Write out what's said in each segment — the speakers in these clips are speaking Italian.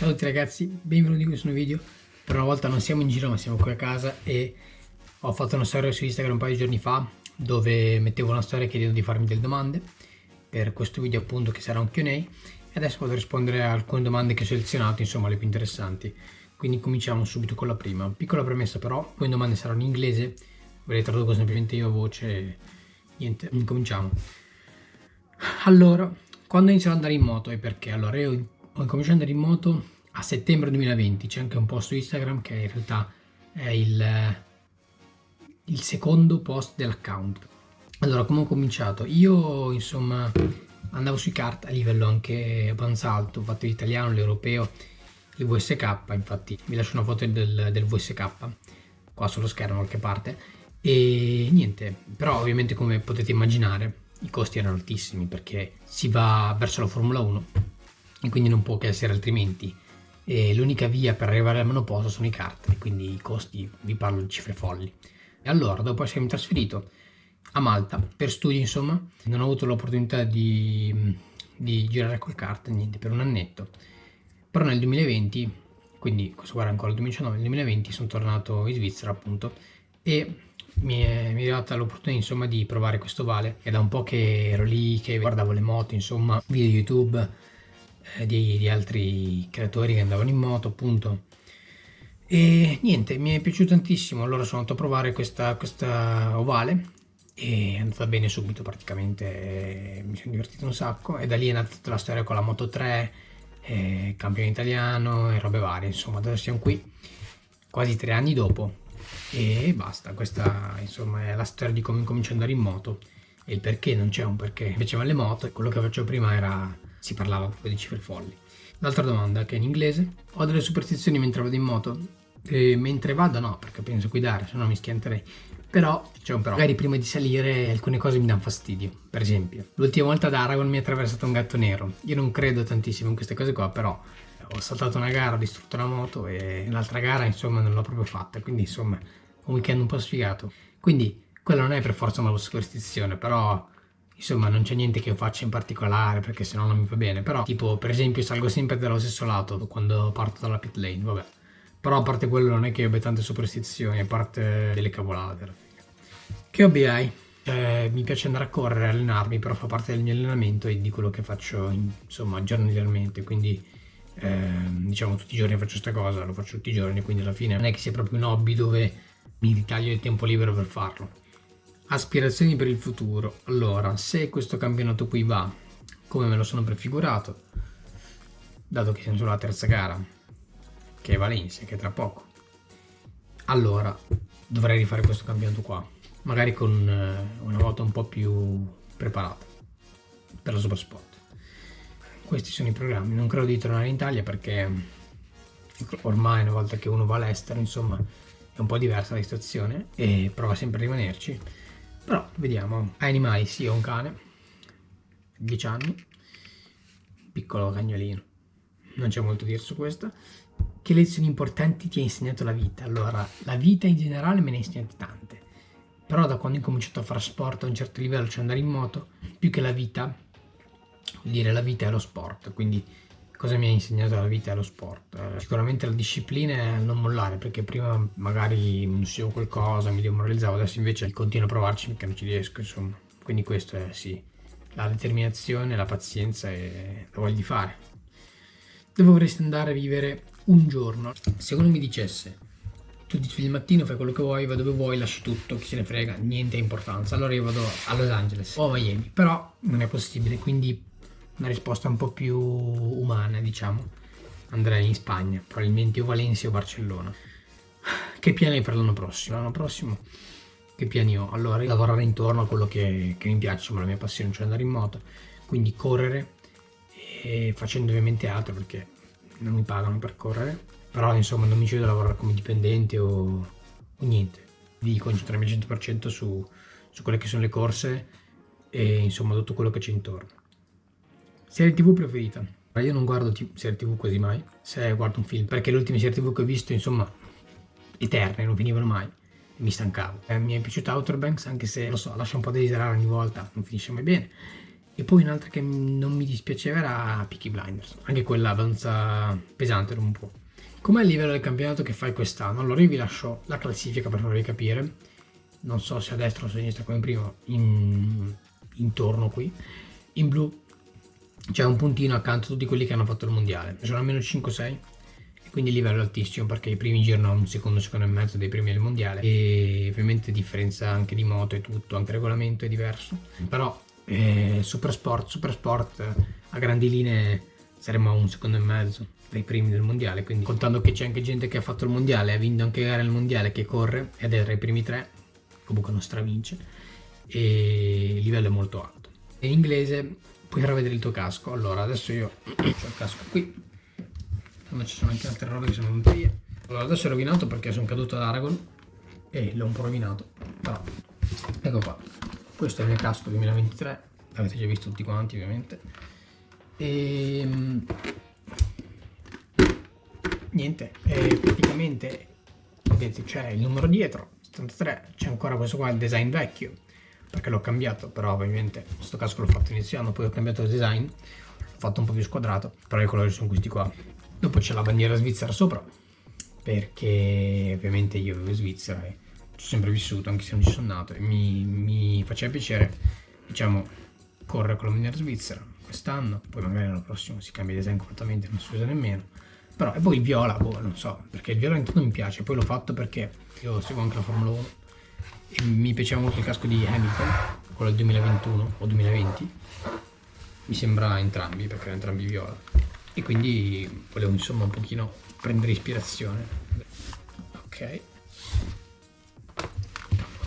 Ciao a tutti ragazzi, benvenuti in questo nuovo video. Per una volta non siamo in giro ma siamo qui a casa e ho fatto una storia su Instagram un paio di giorni fa dove mettevo una storia chiedendo di farmi delle domande per questo video appunto che sarà un Q&A e adesso vado a rispondere a alcune domande che ho selezionato, insomma le più interessanti. Quindi cominciamo subito con la prima. Piccola premessa però, le domande saranno in inglese, ve le traduco semplicemente io a voce e niente, cominciamo. Allora, quando ho iniziato ad andare in moto e perché? Allora io ho incominciato ad andare in moto a settembre 2020, c'è anche un post su Instagram che in realtà è il secondo post dell'account. Allora, come ho cominciato? Io insomma andavo sui kart a livello anche abbastanza alto, ho fatto l'italiano, l'europeo, il VSK, infatti vi lascio una foto del VSK qua sullo schermo da qualche parte e niente, però ovviamente come potete immaginare i costi erano altissimi perché si va verso la Formula 1 e quindi non può che essere altrimenti, e l'unica via per arrivare al monoposto sono i kart e quindi i costi, vi parlo di cifre folli. E allora dopo essermi trasferito a Malta per studi, insomma non ho avuto l'opportunità di girare col kart niente per un annetto, però nel 2020, quindi questo qua era ancora il 2019, nel 2020 sono tornato in Svizzera appunto e mi è arrivata l'opportunità insomma di provare questo Vale. È da un po' che ero lì che guardavo le moto, insomma video YouTube di altri creatori che andavano in moto appunto e niente, mi è piaciuto tantissimo. Allora sono andato a provare questa ovale e è andata bene subito praticamente, mi sono divertito un sacco e da lì è nata tutta la storia con la Moto 3, campione italiano e robe varie, insomma adesso siamo qui quasi 3 anni dopo e basta. Questa insomma è la storia di come comincio ad andare in moto e il perché. Non c'è un perché, mi piacevano le moto e quello che facevo prima si parlava proprio di cifre folli. L'altra domanda che è in inglese: ho delle superstizioni mentre vado in moto? Mentre vado no, perché penso guidare, se no mi schianterei. Però c'è un però, magari prima di salire alcune cose mi danno fastidio. Per esempio l'ultima volta ad Aragon mi è attraversato un gatto nero. Io non credo tantissimo in queste cose qua, però ho saltato una gara, ho distrutto la moto e l'altra gara insomma non l'ho proprio fatta, quindi insomma un weekend un po' sfigato. Quindi quella non è per forza una superstizione, però insomma non c'è niente che io faccia in particolare perché sennò non mi va bene. Però tipo per esempio salgo sempre dallo stesso lato quando parto dalla pit lane, vabbè. Però a parte quello non è che io abbia tante superstizioni, a parte delle cavolate alla fine. Che hobby hai? Mi piace andare a correre, allenarmi, però fa parte del mio allenamento e di quello che faccio insomma giornaliерmente, quindi diciamo tutti i giorni faccio questa cosa, lo faccio tutti i giorni, quindi alla fine non è che sia proprio un hobby dove mi ritaglio il tempo libero per farlo. Aspirazioni per il futuro. Allora, se questo campionato qui va come me lo sono prefigurato, dato che siamo sulla terza gara, che è Valencia, che è tra poco, allora dovrei rifare questo campionato qua, magari con una moto un po' più preparata per la Supersport. Questi sono i programmi. Non credo di tornare in Italia perché ormai una volta che uno va all'estero insomma è un po' diversa la situazione e prova sempre a rimanerci. Però vediamo. Animali, sì, ho un cane, 10 anni, piccolo cagnolino, non c'è molto da dire su questo. Che lezioni importanti ti ha insegnato la vita? Allora, la vita in generale me ne ha insegnate tante, però da quando ho cominciato a fare sport a un certo livello, cioè andare in moto, più che la vita, vuol dire la vita è lo sport. Quindi cosa mi ha insegnato la vita è lo sport? Sicuramente la disciplina è non mollare, perché prima magari non riuscivo qualcosa, mi demoralizzavo, adesso invece continuo a provarci perché non ci riesco, insomma. Quindi questo è sì, la determinazione, la pazienza e la voglia di fare. Dove vorresti andare a vivere un giorno? Se uno mi dicesse tu ti svegli il mattino, fai quello che vuoi, vai dove vuoi, lasci tutto, chi se ne frega, niente importanza, allora io vado a Los Angeles o a Miami, però non è possibile, quindi una risposta un po' più umana, diciamo, andrei in Spagna, probabilmente o Valencia o Barcellona. Che piani hai per l'anno prossimo? L'anno prossimo che piani ho? Allora, lavorare intorno a quello che mi piace, insomma la mia passione, cioè andare in moto, quindi correre e facendo ovviamente altro perché non mi pagano per correre, però insomma non mi ci vedo lavorare come dipendente o niente, di concentrarmi al 100% su quelle che sono le corse e insomma tutto quello che c'è intorno. Serie TV preferita? Io non guardo serie TV quasi mai, se guardo un film, perché le ultime serie TV che ho visto insomma eterne, non finivano mai, mi stancavo. Mi è piaciuta Outer Banks, anche se lo so, lascia un po' da desiderare ogni volta, non finisce mai bene. E poi un'altra che non mi dispiaceva era Peaky Blinders, anche quella abbastanza pesante un po'. Com'è il livello del campionato che fai quest'anno? Allora io vi lascio la classifica per farvi capire, non so se a destra o a sinistra come prima, intorno qui. In blu c'è un puntino accanto a tutti quelli che hanno fatto il mondiale, sono almeno 5-6, e quindi il livello è altissimo perché i primi girano un secondo e mezzo dei primi del mondiale, e ovviamente differenza anche di moto e tutto, anche il regolamento è diverso, però super sport a grandi linee saremo a un secondo e mezzo dai primi del mondiale, quindi contando che c'è anche gente che ha fatto il mondiale, ha vinto anche gare nel mondiale, che corre ed è tra i primi 3, comunque non stravince, e il livello è molto alto. In inglese puoi far vedere il tuo casco. Allora adesso io ho il casco qui, ma ci sono anche altre robe che sono venute via. Allora adesso è rovinato perché sono caduto ad Aragon e l'ho un po' rovinato, però ecco qua, questo è il mio casco 2023, l'avete già visto tutti quanti ovviamente. E niente, praticamente vedete c'è il numero dietro 73, c'è ancora questo qua, il design vecchio perché l'ho cambiato, però ovviamente questo casco l'ho fatto iniziando, poi ho cambiato il design, l'ho fatto un po' più squadrato, però i colori sono questi qua. Dopo c'è la bandiera svizzera sopra, perché ovviamente io vivo in Svizzera e ci ho sempre vissuto, anche se non ci sono nato, e mi faceva piacere, diciamo, correre con la bandiera svizzera quest'anno, poi magari l'anno prossimo si cambia design completamente, non si usa nemmeno. Però, e poi il viola, boh, non so, perché il viola intanto mi piace, poi l'ho fatto perché io seguo anche la Formula 1 e mi piaceva molto il casco di Hamilton, quello del 2021 o 2020, mi sembra entrambi, perché erano entrambi viola, e quindi volevo insomma un pochino prendere ispirazione. Ok,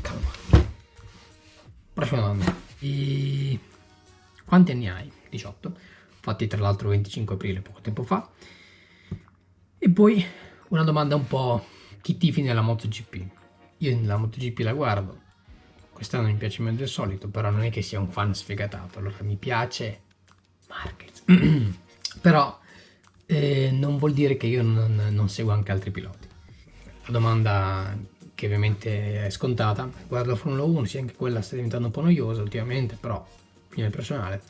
calma. Prossima domanda. E quanti anni hai? 18, fatti tra l'altro 25 aprile, poco tempo fa. E poi una domanda un po' chi tifi nella MotoGP. Io nella MotoGP la guardo, quest'anno mi piace meno del solito, però non è che sia un fan sfegatato, allora mi piace Marquez. Però non vuol dire che io non seguo anche altri piloti. La domanda che ovviamente è scontata, guardo la Formula 1, sì, anche quella sta diventando un po' noiosa ultimamente, però opinione personale.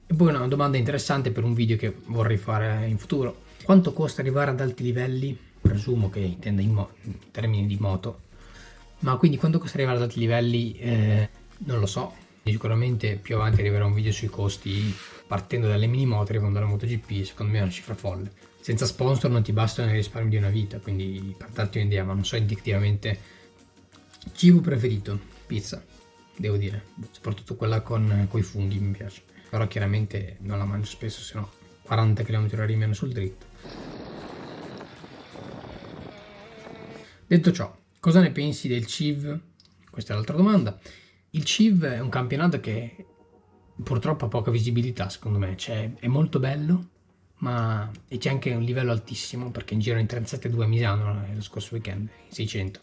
E poi una domanda interessante per un video che vorrei fare in futuro. Quanto costa arrivare ad alti livelli? Presumo che intenda in termini di moto. Ma quindi quanto costa arrivare ad alti livelli? Non lo so. Sicuramente più avanti arriverà un video sui costi partendo dalle mini moto, arrivando alla MotoGP, secondo me è una cifra folle. Senza sponsor non ti bastano i risparmi di una vita, quindi per darti un'idea, ma non so indicativamente. Cibo preferito? Pizza, devo dire. Soprattutto quella con i funghi mi piace. Però chiaramente non la mangio spesso, se no 40 km/h rimane sul dritto. Detto ciò, cosa ne pensi del CIV? Questa è l'altra domanda. Il CIV è un campionato che purtroppo ha poca visibilità, secondo me. È molto bello, ma e c'è anche un livello altissimo, perché in giro in 37,2 a Misano lo scorso weekend, in 600.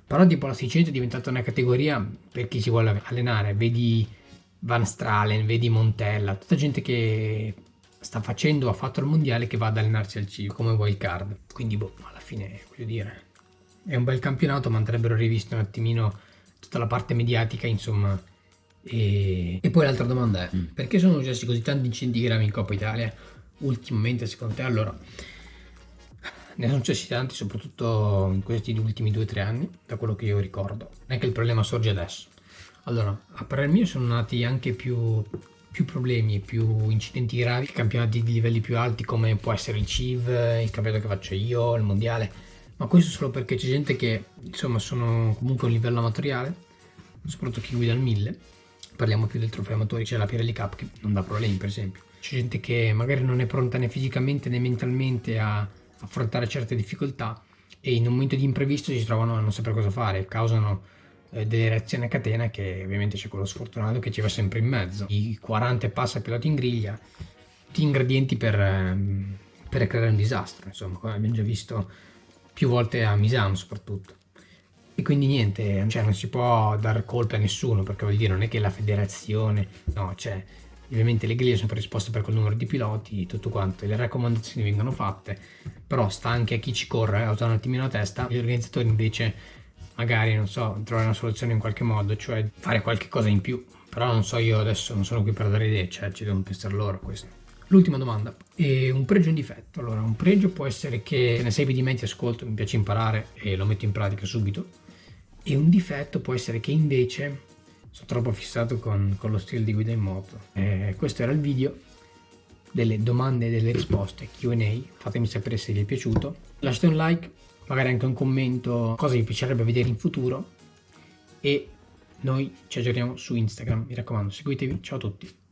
Però tipo la 600 è diventata una categoria per chi si vuole allenare. Vedi Van Stralen, vedi Montella, tutta gente che sta facendo, ha fatto il mondiale, che va ad allenarsi al CIV come wild card. Quindi boh, alla fine voglio dire, è un bel campionato, ma andrebbero rivisto un attimino tutta la parte mediatica, insomma. E poi l'altra domanda è, perché sono successi così tanti incendi gravi in Coppa Italia ultimamente secondo te? Allora, ne sono successi tanti, soprattutto in questi ultimi 2 o 3 anni, da quello che io ricordo. Non è che il problema sorge adesso. Allora, a parer mio sono nati anche più problemi, più incidenti gravi, campionati di livelli più alti come può essere il CIV, il campionato che faccio io, il mondiale, ma questo solo perché c'è gente che insomma sono comunque a un livello amatoriale, soprattutto chi guida il 1000, parliamo più del trofeo amatori, c'è la Pirelli Cup che non dà problemi per esempio, c'è gente che magari non è pronta né fisicamente né mentalmente a affrontare certe difficoltà e in un momento di imprevisto si trovano a non sapere cosa fare, causano delle reazioni a catena, che ovviamente c'è quello sfortunato che ci va sempre in mezzo, i 40 e passa piloti in griglia, tutti ingredienti per creare un disastro, insomma, come abbiamo già visto più volte a Misano soprattutto. E quindi niente, cioè non si può dar colpe a nessuno, perché vuol dire non è che la federazione, no, cioè ovviamente le griglie sono predisposte per quel numero di piloti, tutto quanto, le raccomandazioni vengono fatte, però sta anche a chi ci corre a usare un attimino la testa. Gli organizzatori invece magari, non so, trovare una soluzione in qualche modo, cioè fare qualche cosa in più Però non so, io adesso non sono qui per dare idee, cioè ci devono pensare loro a questo. L'ultima domanda, e un pregio e un difetto. Allora, un pregio può essere che ne segui di mente, ascolto, mi piace imparare e lo metto in pratica subito. E un difetto può essere che invece sono troppo fissato con lo stile di guida in moto. Questo era il video delle domande e delle risposte Q&A. Fatemi sapere se vi è piaciuto. Lasciate un like, magari anche un commento, cosa vi piacerebbe vedere in futuro. E noi ci aggiorniamo su Instagram, mi raccomando, seguitevi. Ciao a tutti.